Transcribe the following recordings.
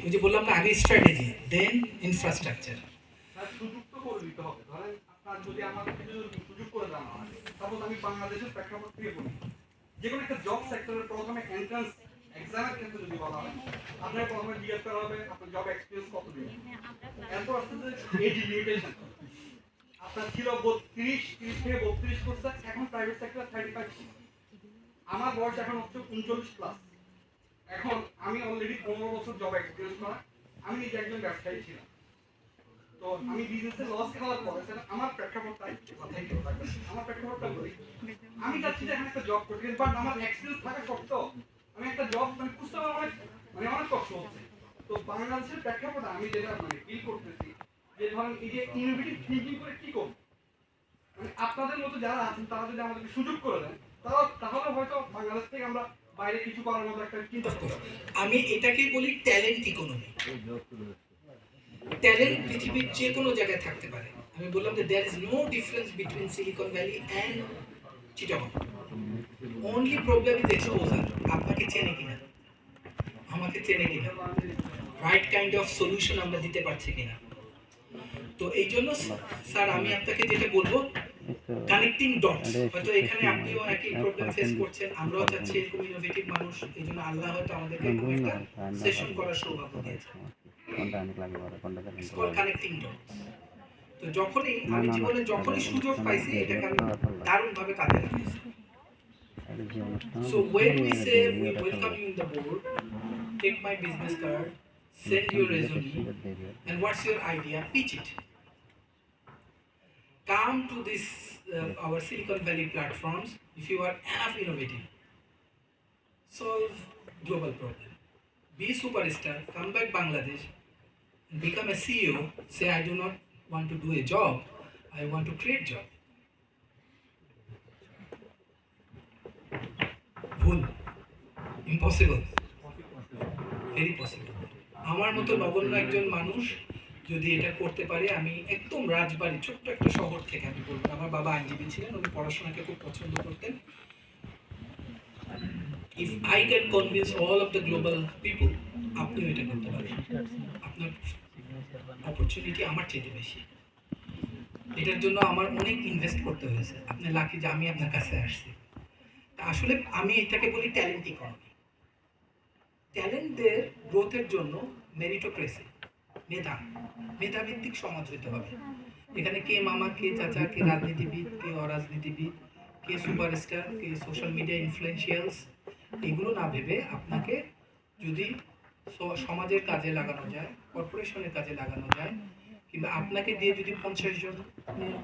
ওই যে বললাম না, আগে স্ট্র্যাটেজি দেন ইনফ্রাস্ট্রাকচার। সুযোগ তো করে দিতে হবে। ধরেন আপনার যদি আমাকে যদি সুযোগ করে দেওয়া হয়, সাপোজ আমি বাংলাদেশের প্রেক্ষাপট থেকে বলি, যে কোনো একটা জব সেক্টরের প্রথমে এন্ট্রান্স এক্সামের ক্ষেত্রে যদি বলা হয়, আপনার প্রথমে জিজ্ঞেস করা হবে আপনার জব এক্সপিরিয়েন্স কতদিন, এরপর আসতে এজ লিমিটেশন আপনার ছিল 30 থেকে 32 করছে, এখন প্রাইভেট সেক্টর 35। আমার বয়স এখন হচ্ছে 39 প্লাস। এখন আমি অলরেডি 15 বছর জব এক্সপিরিয়েন্স করা, আমি নিজে একজন ব্যবসায়ী ছিলাম। তো আমি বিজনেসে লস খাওয়ার পরে আমার প্রেক্ষাপটটাই আমার প্রেক্ষাপটটা বলি, আমি চাচ্ছি যে এখানে একটা জব করতে, বাট আমার এক্সপিরিয়েন্স থাকা সত্ত্বেও আমি একটা জব খুঁজতে আমার অনেক কষ্ট হচ্ছে। তো বাংলাদেশের প্রেক্ষাপটে আমি যেটা ফিল করতেছি যে ধরেন এই যে ইনোভেটিভ থিঙ্কিং করে কি করব, আপনাদের মতো যারা আছেন তারা যদি আমাদেরকে সুযোগ করে দেন, তাহলে হয়তো বাংলাদেশ থেকে আমরা বাইরে কিছু করার মতো একটা চিন্তা করতে পারি। আমি এটাকে বলি ট্যালেন্ট ইকোনমি। ট্যালেন্ট পৃথিবীর যে কোনো জায়গায় থাকতে পারে। আমি বললাম যে there is no difference between Silicon Valley and Chittagong. Only problem is exposure. আপনাকে চেনে কিনা, আমাকে চেনে কিনা, রাইট কাইন্ড অফ সলিউশন আমরা দিতে পারছি কিনা। তো এই জন্য স্যার আমি আপনাকে যেটা বলবো, কানেক্টিং ডটস। হয়তো এখানে আপনিও একই প্রবলেম ফেস করছেন, আমরাও চাচ্ছি এরকম ইনোভেটিভ মানুষ। এই জন্য আল্লাহ হয়তো আমাদেরকে এরকম একটা সেশন করার সৌভাগ্য দিয়েছে। Connecting dots. তো যখনই আমি জীবনে যখনই সুযোগ পাইছি, এটাকে আমি দারুণভাবে কাজে লাগিয়েছি। So when we say we welcome you in the board, take my business card, send your resume, and what's your idea, pitch it. Come to this our Silicon Valley platforms if you are enough innovative. Solve global problem. Be superstar. Come back Bangladesh. Become a CEO. Say I do not want to do a job. I want to create job. ভুল, impossible, very possible. আমার মতো নগণ্য একজন মানুষ যদি এটা করতে পারে, আমি একদম রাজবাড়ি ছোট্ট একটা শহর থেকে আমি বলবো, আমার বাবা আইনজীবী ছিলেন, উনি পড়াশোনাকে খুব পছন্দ করতেন। If I can convince all of the global people, আপনিও এটা করতে পারেন। আপনার অপরচুনিটি আমার চেয়ে বেশি। এটার জন্য আমার অনেক ইনভেস্ট করতে হয়েছে। আপনি লাকি যে আমি আপনার কাছে আসছি। আসলে আমি এটাকে বলি ট্যালেন্ট ইকোনমি। ট্যালেন্টদের গ্রোথের জন্য মেরিটোক্রেসি, মেধাভিত্তিক সমাজ হতে হবে। এখানে কে মামা, কে চাচা, কে রাজনীতিবিদ, কে অরাজনীতিবিদ, কে সুপারস্টার, কে সোশ্যাল মিডিয়া ইনফ্লুয়েন্সিয়ালস, এগুলো না ভেবে আপনাকে যদি সমাজের কাজে লাগানো যায়, কর্পোরেশনের কাজে লাগানো যায়, কিংবা আপনাকে দিয়ে যদি 50 জন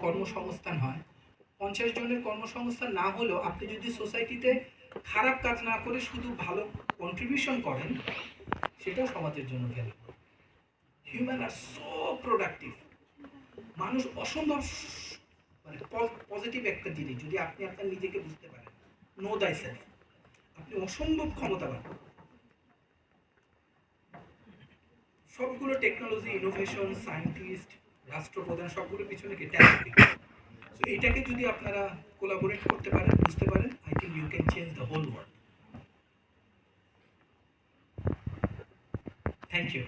কর্মসংস্থান হয়, 50 জনের কর্মসংস্থান না হলেও আপনি যদি সোসাইটিতে খারাপ কাজ না করে শুধু ভালো কন্ট্রিবিউশন করেন, সেটাও সমাজের জন্য ভ্যালু। হিউম্যান আর সো প্রোডাক্টিভ। মানুষ অসম্ভব পজিটিভ একটা জিনিস, যদি আপনি আপনার নিজেকে বুঝতে পারেন। নো দাই সেলফ। আপনি অসম্ভব ক্ষমতাবান। সবগুলো টেকনোলজি, ইনোভেশন, সায়েন্টিস্ট, রাষ্ট্রপ্রধান, সবগুলোর পিছনে কি ট্যালেন্ট। সো এটাকে যদি আপনারা কোলাবোরেট করতে পারেন, বুঝতে পারেন, I think you can change the whole world. Thank you.